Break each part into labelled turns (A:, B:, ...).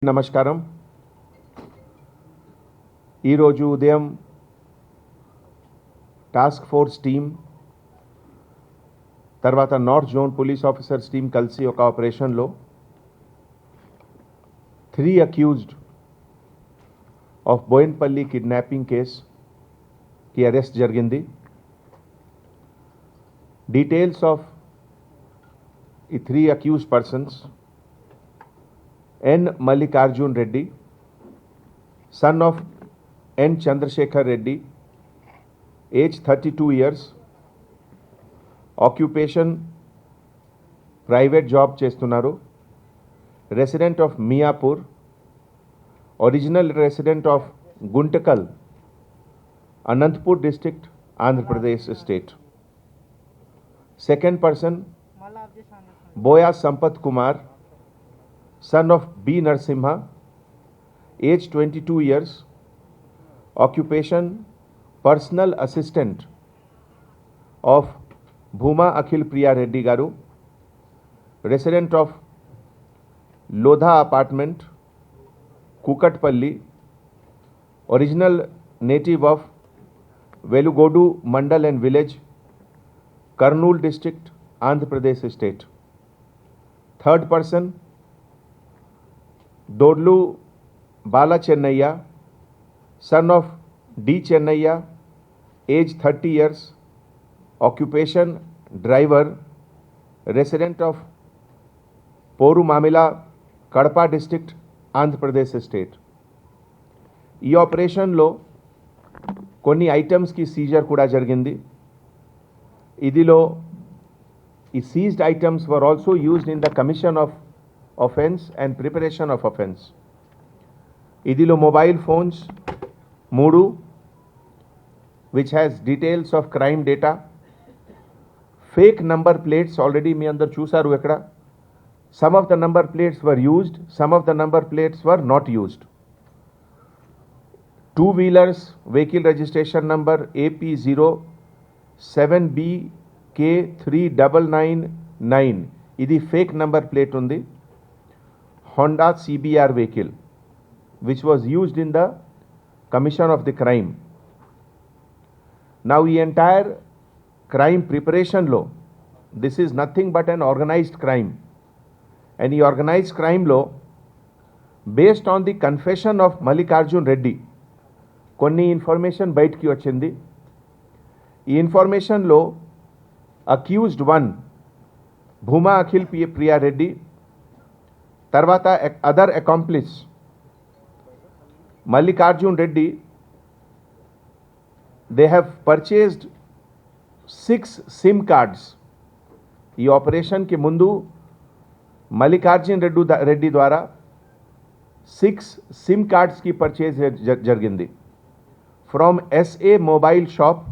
A: నమస్కారం. ఈరోజు ఉదయం టాస్క్ ఫోర్స్ టీమ్ తర్వాత north zone police officers team కలిసి ఒక ఆపరేషన్లో 3 అక్యూజ్డ్ ఆఫ్ బోయిన్పల్లి కిడ్నాపింగ్ కేసుకి అరెస్ట్ జరిగింది. డీటెయిల్స్ ఆఫ్ ఈ 3 accused persons: N. Mallikarjun Reddy, son of N. Chandrasekhar Reddy, age 32 years, occupation private job చేస్తున్నారు, resident of Miapur, original resident of Guntakal, Anantapur district, Andhra Pradesh state. Second person, Boya Sampath Kumar, son of B. Narsimha, age 22 years, occupation personal assistant of Bhuma Akhil Priya Reddy Garu, resident of Lodha apartment, Kukatpalli, original native of Velugodu Mandal and village, Kurnool district, Andhra Pradesh state. Third person, Dodlu Bala Chennaiya, son of D. Chennaiya, age 30 years, occupation driver, resident of Poru Mamila, Kadapa district, Andhra Pradesh state. ఈ ఆపరేషన్లో కొన్ని ఐటమ్స్కి Caesar కూడా జరిగింది. ఇదిలో ఈ seized items were also used in the commission of offense and preparation of offense. ఇదిలో mobile phones 3 which has details of crime data, fake number plates already మీ అందరు చూసారు ఇక్కడ. Some of the number plates were used, some of the number plates were not used. 2 wheelers vehicle registration number AP07BK3999 ఇది fake number plate ఉంది. Honda CBR vehicle which was used in the commission of the crime. Now the entire crime preparation law, this is nothing but an organized crime, and the organized crime law based on the confession of Mallikarjun Reddy konni information బయటికి వచ్చింది. ఈ information లో accused 1 Bhuma Akhil Priya Reddy, తర్వాత other అకాంప్లిస్ Mallikarjun Reddy, they have purchased 6 SIM cards. ఈ ఆపరేషన్కి ముందు Mallikarjun Reddy ద్వారా 6 SIM కార్డ్స్కి purchase జరిగింది from SA mobile shop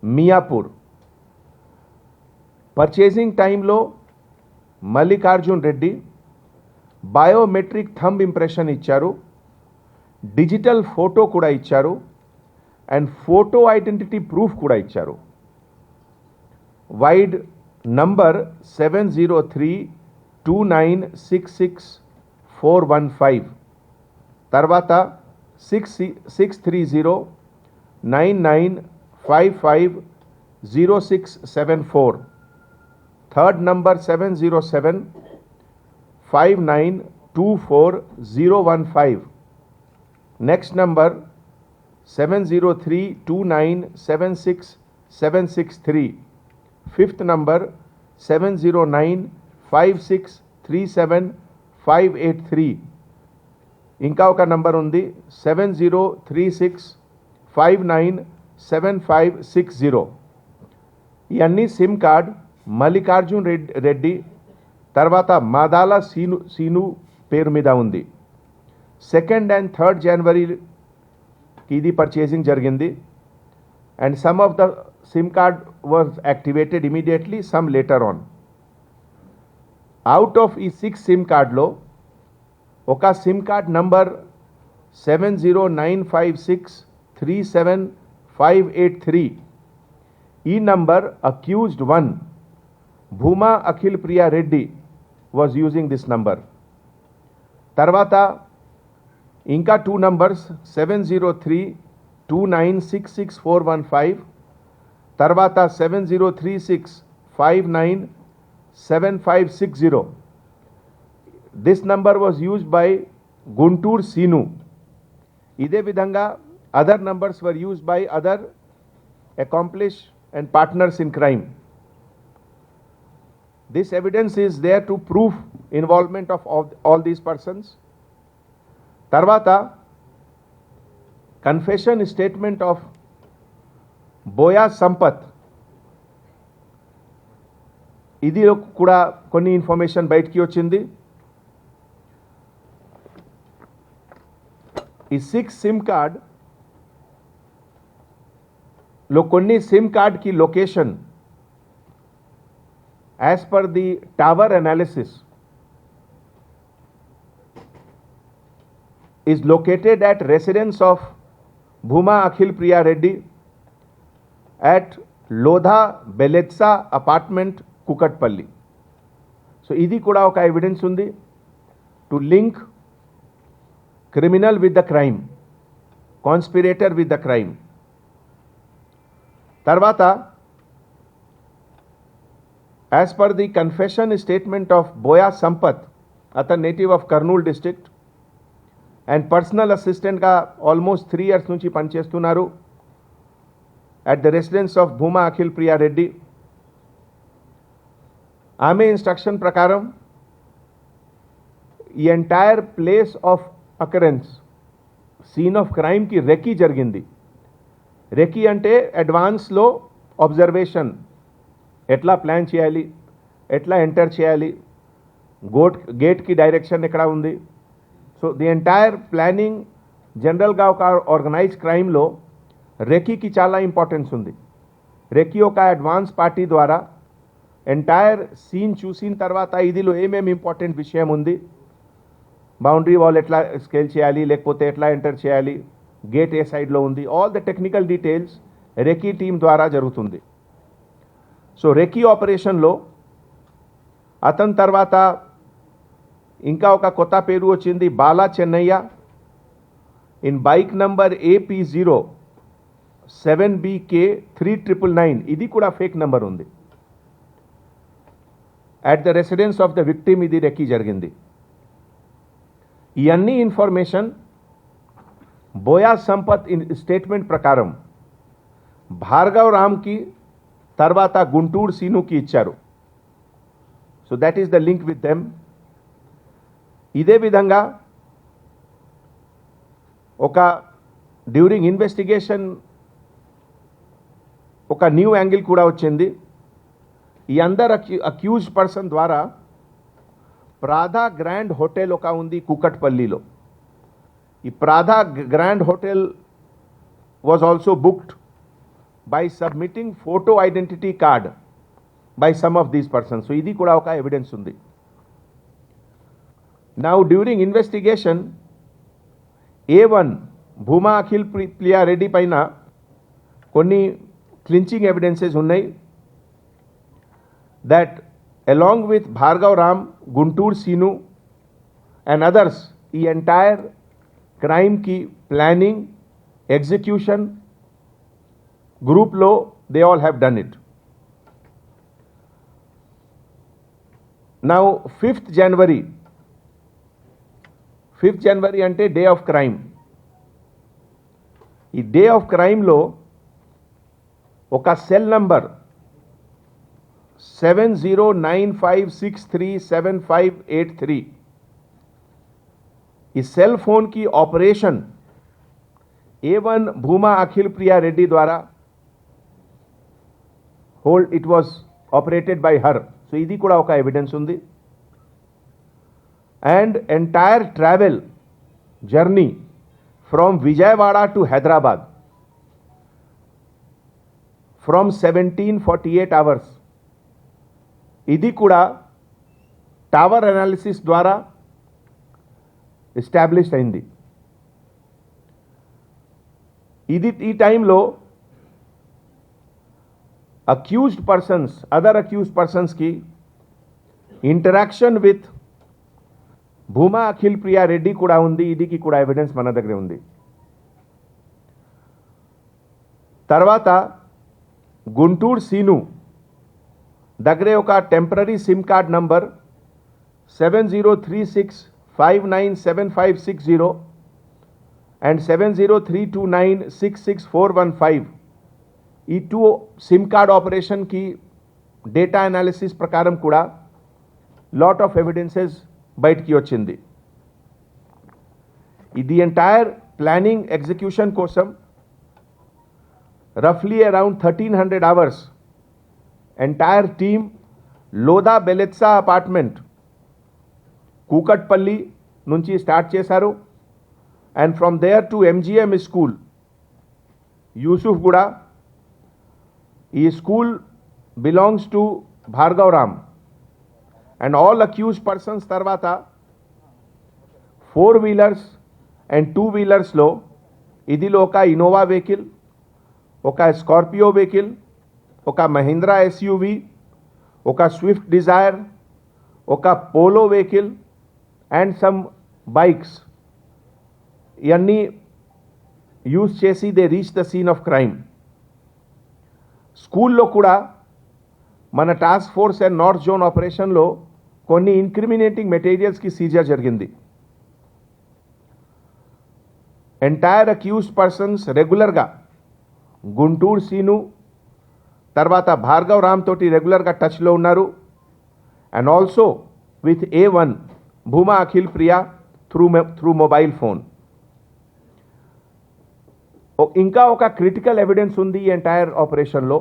A: Miyapur. Purchasing టైంలో Mallikarjun Reddy biometric thumb impression ఇచ్చారు, డిజిటల్ ఫోటో కూడా ఇచ్చారు, అండ్ ఫోటో ఐడెంటిటీ ప్రూఫ్ కూడా ఇచ్చారు. వైడ్ నంబర్ 7032966415, తర్వాత 630995500674, third number 70759240015, next number 7032976763, fifth number 7095637583, ఇంకా ఒక నంబర్ ఉంది 7036597560. ఇవన్నీ సిమ్ కార్డ్ Mallikarjun Reddy తర్వాత మాదాల సీను పేరు మీద ఉంది. 2nd and 3rd January ఇది పర్చేసింగ్ జరిగింది, and some of the SIM card was activated immediately, some later on. Out of ఈ 6 సిమ్ కార్డ్లో ఒక సిమ్ కార్డ్ నంబర్ 7095637583, ఈ number accused 1 Bhuma Akhil Priya Reddy was using this number. తర్వాత ఇంకా 2 numbers 7032966415 తర్వాత 7036597560. This number was used by Guntur Sinu. ఇదే విధంగా other numbers were used by other accomplices and partners in crime. This evidence is there to prove involvement of all these persons. తర్వాత confession statement of Boya Sampath. ఇది కూడా కొన్ని information బయటికి వచ్చింది. ఈ 6 SIM card లో కొన్ని సిమ్ కార్డ్ की location as per the tower analysis is located at residence of Bhuma Akhil Priya Reddy at Lodha Beletsa apartment Kukatpalli. So idi kuda oka evidence undi to link criminal with the crime, conspirator with the crime. Tarvata, as per the confession statement of Boya Sampath, atan native of Kurnool district and personal assistant ga almost 3 years nunchi panchestunaru at the residence of Bhuma Akhil Priya Reddy. ఆమె instruction ప్రకారం ఈ entire place of occurrence scene of క్రైమ్కి recce జరిగింది. Recce అంటే అడ్వాన్స్లో observation, ఎట్లా plan చేయాలి, ఎట్లా ఎంటర్ చేయాలి, గేట్కి డైరెక్షన్ ఎక్కడ ఉంది. సో ది ఎంటైర్ ప్లానింగ్ జనరల్గా ఒక ఆర్గనైజ్ క్రైమ్లో రెకీకి చాలా ఇంపార్టెన్స్ ఉంది. రెకీ ఒక అడ్వాన్స్ పార్టీ ద్వారా ఎంటైర్ సీన్ చూసిన తర్వాత ఇదిలో ఏమేమి ఇంపార్టెంట్ విషయం ఉంది, బౌండరీ వాల్ ఎట్లా స్కేల్ చేయాలి, లేకపోతే ఎట్లా ఎంటర్ చేయాలి, గేట్ ఏ సైడ్లో ఉంది, all the technical details reiki team ద్వారా జరుగుతుంది. సో రెకీ ఆపరేషన్లో అతని తర్వాత ఇంకా ఒక కొత్త పేరు వచ్చింది, Bala Chennaiah. In bike number AP07BK3999, ఇది కూడా ఫేక్ నంబర్ ఉంది. at the residence of the victim ఇది రెకీ జరిగింది. ఈ అన్ని ఇన్ఫర్మేషన్ బోయా సంపత్ స్టేట్మెంట్ ప్రకారం భార్గవ్ రామ్కి తర్వాత గుంటూరు సీనుకి ఇచ్చారు. So that is the link with them. ఇదే విధంగా ఒక డ్యూరింగ్ ఇన్వెస్టిగేషన్ ఒక న్యూ యాంగిల్ కూడా వచ్చింది. ఈ అందరు అక్యూజ్డ్ పర్సన్ ద్వారా ప్రాదా గ్రాండ్ హోటల్ ఒక ఉంది కూకట్పల్లిలో. ఈ Prada grand hotel was also booked by submitting photo identity card by some of these persons. So ఇది కూడా ఒక ఎవిడెన్స్ ఉంది. Now during investigation A1 Bhuma Akhil Priya Reddy పైన కొన్ని క్లించింగ్ ఎవిడెన్సెస్ ఉన్నాయి. that along with Bhargav Ram, Guntur Sinu and others, the entire crime ki planning, execution, group low, they all have done it. Now 5th January ante day of crime. ఈ day of క్రైమ్లో ఒక cell number 7095637583 ఈ cell phone की operation A1 भूमा अखिल प्रिया रेड्डी द्वारा it was operated by her. So ఇది కూడా ఒక evidence ఉంది. And entire travel journey from Vijayawada to Hyderabad from 1748 hours. ఇది కూడా టవర్ అనాలిసిస్ ద్వారా ఎస్టాబ్లిష్ అయింది. ఈ టైంలో అదర్ అక్యూజ్డ్ పర్సన్స్ की इंटरेक्शन विथ భూమా అఖిల్ ప్రియా రెడ్డి కూడా ఉంది. ఇదికి కూడా ఎవిడెన్స్ మన దగ్గర ఉంది. తర్వాత గుంటూరు సీను దగ్గరే ఒక temporary SIM card number 7036597560 and 7032966415 ఈ 2 సిమ్ కార్డ్ ఆపరేషన్ की డేటా అనాలిసిస్ ప్రకారం కూడా లాట్ ఆఫ్ ఎవిడెన్సెస్ బయటికి వచ్చింది. ఇది ఎంటైర్ ప్లానింగ్ ఎగ్జిక్యూషన్ కోసం రఫ్లీ around 1300 hours entire team Lodha Bellezza apartment Kukatpally నుంచి స్టార్ట్ చేశారు. And from there to MGM school Yousufguda. ఈ school belongs to Bhargav Ram and all accused persons. తర్వాత 4 వీలర్స్ అండ్ 2 వీలర్స్లో ఇదిలో ఒక ఇన్నోవా వెహికల్, ఒక స్కార్పియో వెహికల్, ఒక మహీంద్రా ఎస్యూవి, ఒక స్విఫ్ట్ డిజైర్, ఒక Polo vehicle and some bikes ఇవన్నీ యూజ్ చేసి they reach the scene of crime. స్కూల్లో కూడా మన task force and north zone ఆపరేషన్లో కొన్ని ఇన్క్రిమినేటింగ్ మెటీరియల్స్కి సీజర్ జరిగింది. ఎంటైర్ అక్యూజ్డ్ పర్సన్స్ రెగ్యులర్గా గుంటూరు సీను తర్వాత భార్గవ్ రామ్ తోటి రెగ్యులర్గా టచ్లో ఉన్నారు. And also with A1 Bhuma Akhil Priya through mobile phone. ఇంకా ఒక క్రిటికల్ ఎవిడెన్స్ ఉంది ఈ ఎంటైర్ ఆపరేషన్లో.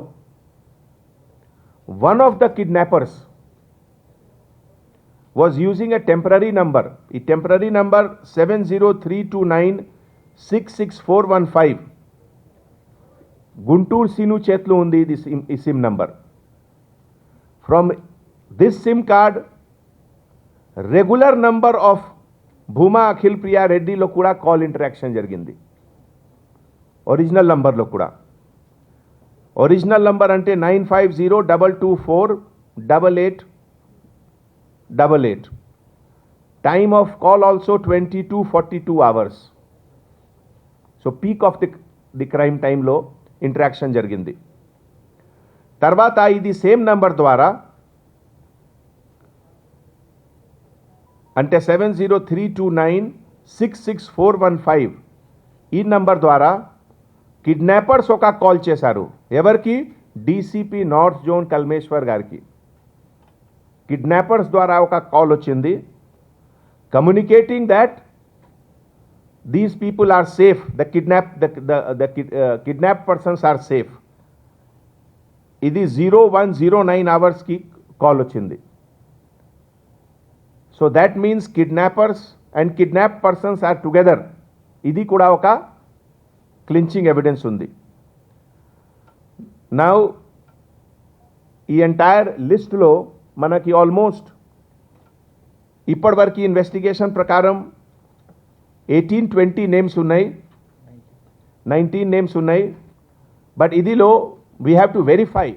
A: One of the kidnappers was using a temporary number. ఈ temporary number 7032966415 గుంటూరు సీను చేతిలో ఉంది ఈ SIM number. From this SIM card regular number of Bhuma Akhil Priya రెడ్డిలో కూడా కాల్ ఇంటరాక్షన్ జరిగింది. ఒరిజినల్ నంబర్లో కూడా. ఒరిజినల్ నంబర్ అంటే 9502248888. Time of call also 22:42 hours. So peak of the crime time లో ఇంటరాక్షన్ జరిగింది. తర్వాత ఇది సేమ్ నంబర్ ద్వారా అంటే 7032966415 ఈ నంబర్ ద్వారా కిడ్నాపర్స్ ఒక కాల్ చేశారు. ఎవరికి? డీసీపీ నార్త్ జోన్ కల్మేశ్వర్ గారికి. కిడ్నాపర్స్ ద్వారా ఒక కాల్ వచ్చింది communicating that these people are safe, the kidnap persons are safe. ఇది 0109 అవర్స్కి కాల్ వచ్చింది. So that means kidnappers and kidnap persons are together. ఇది కూడా ఒక క్లించింగ్ ఎవిడెన్స్ ఉంది. నౌ ఈ ఎంటైర్ లిస్ట్లో మనకి ఆల్మోస్ట్ ఇప్పటివరకు ఇన్వెస్టిగేషన్ ప్రకారం 18-20 నేమ్స్ ఉన్నాయి, 19 నేమ్స్ ఉన్నాయి. బట్ ఇదిలో we have to verify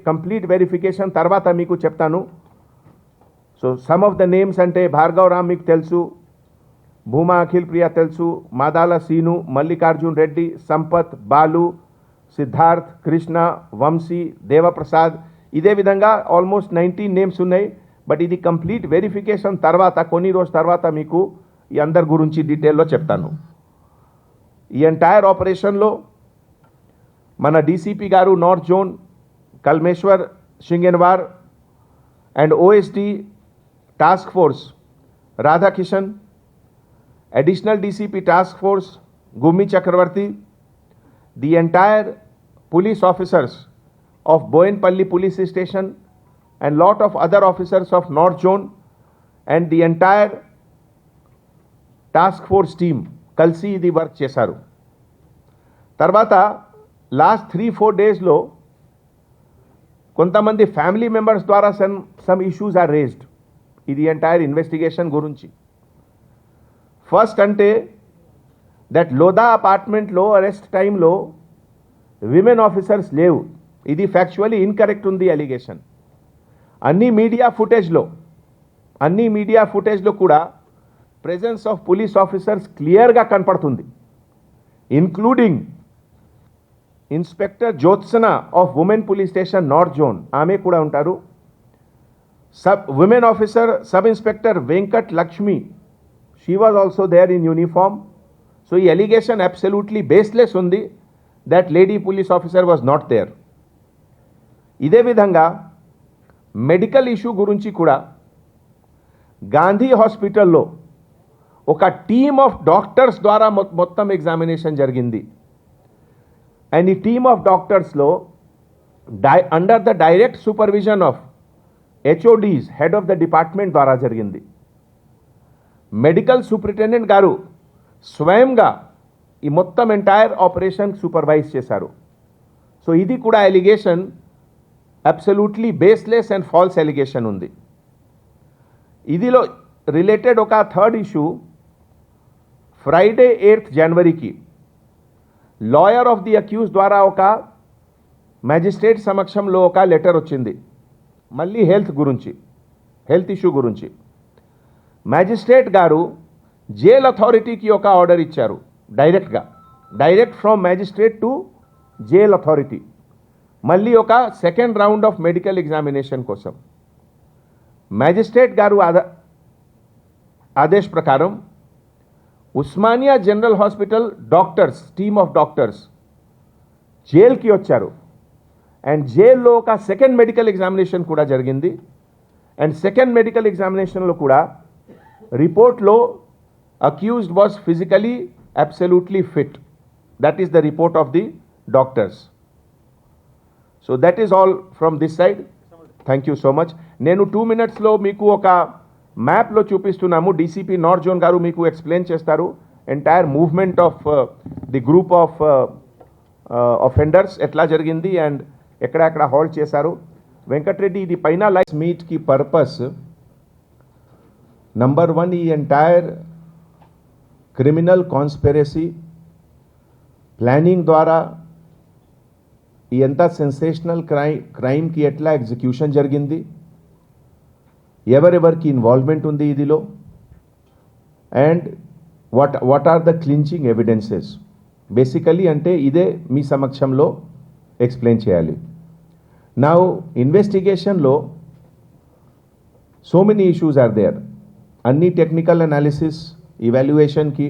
A: complete verification తర్వాత మీకు చెప్తాను. So some of the names అంటే భార్గవ్ రామ్ మీకు తెలుసు, భూమా అఖిల్ ప్రియా తెలుసు, మాదాల సీను, మల్లికార్జున్ రెడ్డి, సంపత్, బాలు, సిద్ధార్థ్, కృష్ణ, వంశీ, దేవప్రసాద్. ఇదే విధంగా ఆల్మోస్ట్ 19 నేమ్స్ ఉన్నాయి. బట్ ఇది కంప్లీట్ వెరిఫికేషన్ తర్వాత కొన్ని రోజు తర్వాత మీకు ఈ అందరి గురించి డీటెయిల్లో చెప్తాను. ఈ ఎంటైర్ ఆపరేషన్లో మన DCP garu north zone Kalmeshwar Shingenavar and OSD task force Radhakishan, additional DCP task force Gummi Chakravarthi, the entire police officers of Boyenpalli police station and lot of other officers of North Zone and the entire task force team కలిసి ఇది work చేశారు. తర్వాత last 3-4 డేస్లో కొంతమంది family members ద్వారా some issues are raised ఇది entire investigation గురించి. First అంటే దట్ లోదా అపార్ట్మెంట్లో అరెస్ట్ టైంలో విమెన్ ఆఫీసర్స్ లేవు. ఇది ఫ్యాక్చువల్లీ ఇన్కరెక్ట్ ఉంది అలిగేషన్. అన్ని మీడియా ఫుటేజ్లో కూడా ప్రెజెన్స్ ఆఫ్ పోలీస్ ఆఫీసర్స్ క్లియర్గా కనపడుతుంది, including inspector Jyotsna of women police station north zone, ఆమె కూడా ఉంటారు. women officer sub inspector Venkat Lakshmi, she was also there in uniform. So the allegation absolutely baseless undi that lady police officer was not there. ఇదే విధంగా medical issue గురించి కూడా గాంధీ హాస్పిటల్లో ఒక team of doctors ద్వారా మొత్తం ఎగ్జామినేషన్ జరిగింది. And ఈ టీమ్ ఆఫ్ డాక్టర్స్లో under the direct supervision of HODs, head of the department ద్వారా జరిగింది. మెడికల్ సూపరింటెండెంట్ గారు స్వయంగా ఈ మొత్తం ఎంటైర్ ఆపరేషన్ సూపర్వైజ్ చేశారు. సో ఇది కూడా allegation absolutely baseless and false allegation ఉంది. ఇదిలో రిలేటెడ్ ఒక థర్డ్ ఇష్యూ, ఫ్రైడే 8th జనవరికి లాయర్ ఆఫ్ ది అక్యూజ్ ద్వారా ఒక మ్యాజిస్ట్రేట్ సమక్షంలో ఒక లెటర్ వచ్చింది, మళ్ళీ హెల్త్ ఇష్యూ గురించి. మ్యాజిస్ట్రేట్ గారు జైల్ అథారిటీకి ఒక ఆర్డర్ ఇచ్చారు, direct from magistrate to jail authority, మళ్ళీ ఒక second round of medical examination కోసం. మ్యాజిస్ట్రేట్ గారు ఆదేశ్ ప్రకారం Osmania general hospital doctors, team of doctors జైల్కి వచ్చారు. అండ్ జైల్లో ఒక సెకండ్ మెడికల్ ఎగ్జామినేషన్ కూడా జరిగింది. అండ్ సెకండ్ మెడికల్ ఎగ్జామినేషన్లో కూడా రిపోర్ట్లో accused was physically absolutely fit. That is the report of the doctors. So that is all from this side. Thank you so much. నేను 2 minutesలో మీకు ఒక మ్యాప్లో చూపిస్తున్నాము. డీసీపీ నార్త్ జోన్ గారు మీకు ఎక్స్ప్లెయిన్ చేస్తారు entire movement of the group of offenders ఎట్లా జరిగింది అండ్ ఎక్కడెక్కడ హాల్ట్ చేశారు. వెంకటరెడ్డి, ఇది పైన లైఫ్ మీట్కి పర్పస్ నంబర్ 1, ఈ ఎంటైర్ క్రిమినల్ కాన్స్పిరసీ ప్లానింగ్ ద్వారా ఈ ఎంత సెన్సేషనల్ క్రైమ్కి ఎట్లా ఎగ్జిక్యూషన్ జరిగింది, ఎవరెవరికి ఇన్వాల్వ్మెంట్ ఉంది ఇదిలో, and what are the clinching evidences. Basically అంటే ఇదే మీ సమక్షంలో ఎక్స్ప్లెయిన్ చేయాలి. నౌ ఇన్వెస్టిగేషన్లో so many issues are there. అన్ని టెక్నికల్ అనాలిసిస్, ఇవాల్యుయేషన్కి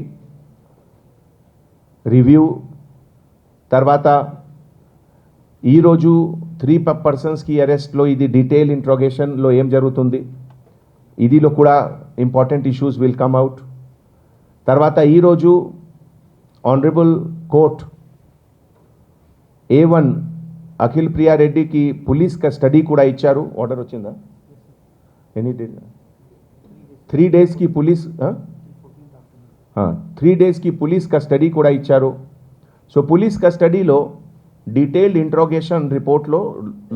A: రివ్యూ, తర్వాత ఈరోజు 3 పర్సన్స్కి అరెస్ట్లో ఇది డీటెయిల్ ఇంట్రోగేషన్లో ఏం జరుగుతుంది, ఇదిలో కూడా important issues will come out. తర్వాత ఈరోజు ఆనరబుల్ కోర్ట్ A1 అఖిల్ ప్రియారెడ్డికి పోలీస్ కస్టడీ కూడా ఇచ్చారు. ఆర్డర్ వచ్చిందా? ఎనీ డే 3 daysకి పోలీస్ 3 daysకి పోలీస్ కస్టడీ కూడా ఇచ్చారు. సో పోలీస్ కస్టడీలో డీటెయిల్డ్ ఇంట్రోగేషన్ రిపోర్ట్లో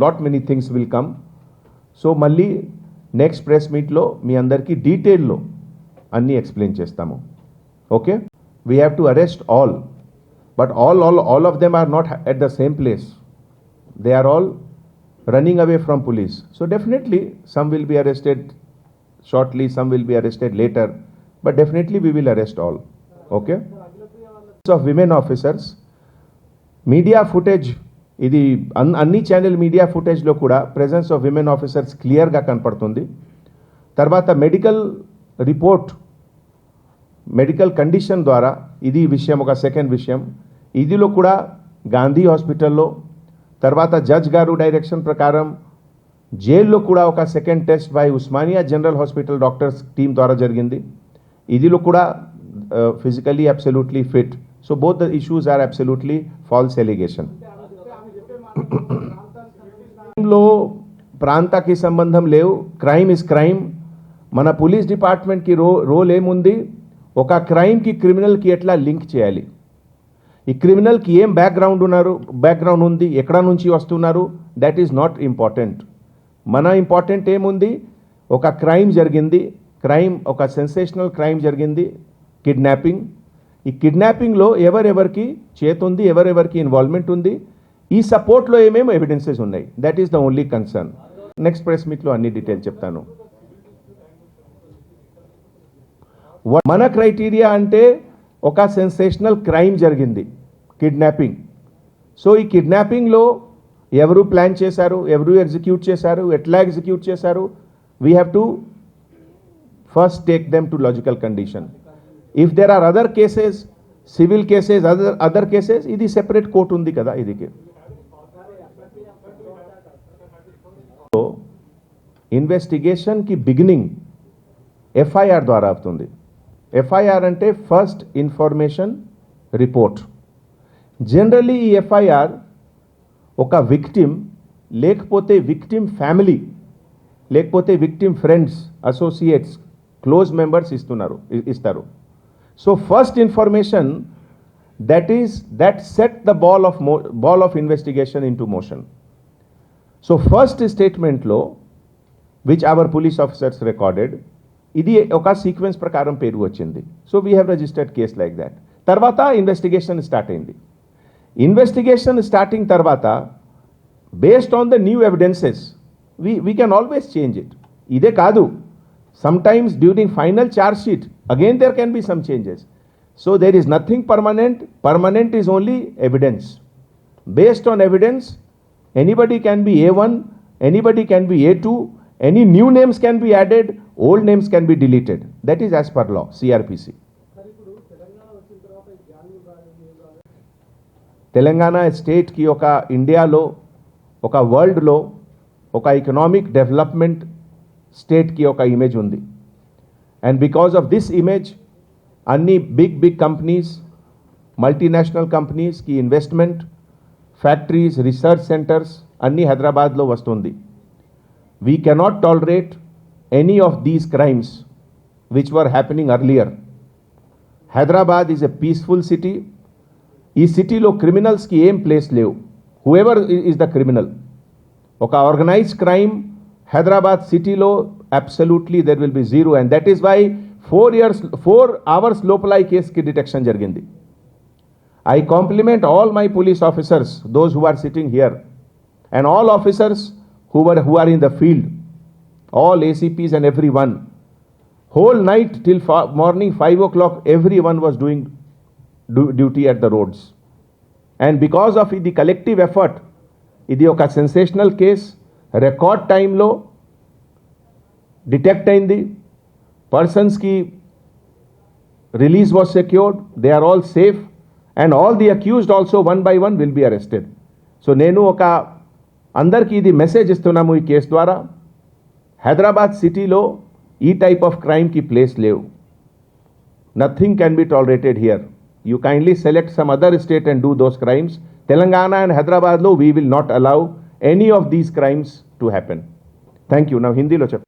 A: lot many things will come. So మళ్ళీ నెక్స్ట్ ప్రెస్ మీట్లో మీ అందరికీ డీటెయిల్లో అన్నీ ఎక్స్ప్లెయిన్ చేస్తాము. Okay, we have to arrest all, but all of them are not at the same place. They are all running away from police. So definitely some will be arrested shortly, some will be arrested later, but definitely we will arrest all. Okay, of women officers, media footage, ఇది అన్ని channel media ఫుటేజ్లో కూడా presence of women officers క్లియర్గా కనపడుతుంది. తర్వాత medical report, medical condition ద్వారా ఇది విషయం, ఒక సెకండ్ విషయం, ఇదిలో కూడా గాంధీ హాస్పిటల్లో, తర్వాత జడ్జ్ గారు డైరెక్షన్ ప్రకారం జైల్లో కూడా ఒక second test by Osmania general hospital doctors team ద్వారా జరిగింది. ఇదిలో కూడా physically absolutely fit. So both the issues are absolutely false allegation. లో ప్రాంతానికి సంబంధం లేవు, క్రైమ్ ఇస్ క్రైమ్. మన పోలీస్ డిపార్ట్మెంట్కి రోల్ ఏముంది, ఒక క్రైమ్కి క్రిమినల్కి ఎట్లా లింక్ చేయాలి, ఈ క్రిమినల్కి ఏం బ్యాక్గ్రౌండ్ ఉంది, ఎక్కడ నుంచి వస్తున్నారు, దట్ ఈస్ నాట్ ఇంపార్టెంట్. మన ఇంపార్టెంట్ ఏముంది, ఒక క్రైమ్ జరిగింది, ఒక సెన్సేషనల్ క్రైమ్ జరిగింది, కిడ్నాపింగ్. ఈ కిడ్నాపింగ్లో ఎవరెవరికి చేతుంది, ఎవరెవరికి ఇన్వాల్వ్మెంట్ ఉంది, ఈ సపోర్ట్లో ఏమేమి ఎవిడెన్సెస్ ఉన్నాయి, that is the only concern. Next press మీట్లో అన్ని డీటెయిల్స్ చెప్తాను. మన క్రైటీరియా అంటే ఒక సెన్సేషనల్ క్రైమ్ జరిగింది, కిడ్నాపింగ్. సో ఈ కిడ్నాపింగ్లో ఎవరు ప్లాన్ చేశారు, ఎవరు ఎగ్జిక్యూట్ చేశారు, ఎట్లా ఎగ్జిక్యూట్ చేశారు, we have to first take them to logical condition. If there are other cases, civil cases, other cases, ఇది సెపరేట్ కోర్టు ఉంది కదా ఇదికి. ఇన్వెస్టిగేషన్ కి బిగినింగ్ ఎఫ్ఐఆర్ ద్వారా అవుతుంది. ఎఫ్ఐఆర్ అంటే ఫస్ట్ ఇన్ఫర్మేషన్ రిపోర్ట్. జనరల్లీ ఈ ఎఫ్ఐఆర్ ఒక విక్టిమ్ లేకపోతే విక్టిమ్ ఫ్యామిలీ లేకపోతే victim friends, associates, close members ఇస్తారు. So first information that set the ball of investigation into motion. So first statement lo which our police officers recorded, ఇది ఒక sequence ప్రకారం పేరు వచ్చింది. So we have registered case like that. తర్వాత investigation start అయింది. Investigation starting తర్వాత based on the new evidences we can always change it. ఇదే కాదు, sometimes during final charge sheet again there can be some changes. So there is nothing permanent is only evidence. Based on evidence anybody can be A1, anybody can be A2, any new names can be added, old names can be deleted. That is as per law, CRPC. Telangana state కి ఒక ఇండియాలో, ఒక వరల్డ్లో, ఒక economic development స్టేట్కి ఒక image ఉంది. And because of this image అన్ని బిగ్ కంపెనీస్, మల్టీనేషనల్ కంపెనీస్కి ఇన్వెస్ట్మెంట్, ఫ్యాక్టరీస్, రీసెర్చ్ సెంటర్స్ అన్నీ హైదరాబాద్లో వస్తుంది. We cannot tolerate any of these crimes which were happening earlier. Hyderabad is a peaceful city. ఈ సిటీలో క్రిమినల్స్కి ఏం ప్లేస్ లేవు. Whoever is the criminal. ఒక ఆర్గనైజ్డ్ క్రైమ్ హైదరాబాద్ సిటీలో absolutely there will be zero. And that is why 4 hours లోపల ఈ కేసుకి డిటెక్షన్ జరిగింది. I compliment all my police officers, those who are sitting here, and all officers who are in the field, all ACPs and everyone. Whole night till morning 5 o'clock, everyone was doing duty at the roads. And because of the collective effort, ఇది ఒక sensational case. Record టైంలో detect అయింది. పర్సన్స్కి release was secured. They are all safe. And all the accused also one by one will be arrested. So నేను ఒక అందరికీ ఇది message ఇస్తున్నాము ఈ కేసు ద్వారా. హైదరాబాద్ సిటీలో ఈ టైప్ ఆఫ్ క్రైమ్కి ప్లేస్ లేవు. Nothing can be tolerated here. You kindly select some other state and do those crimes. Telangana and హైదరాబాద్లో we will not allow any of these crimes to happen. Thank you. నా హిందీలో చెప్పండి.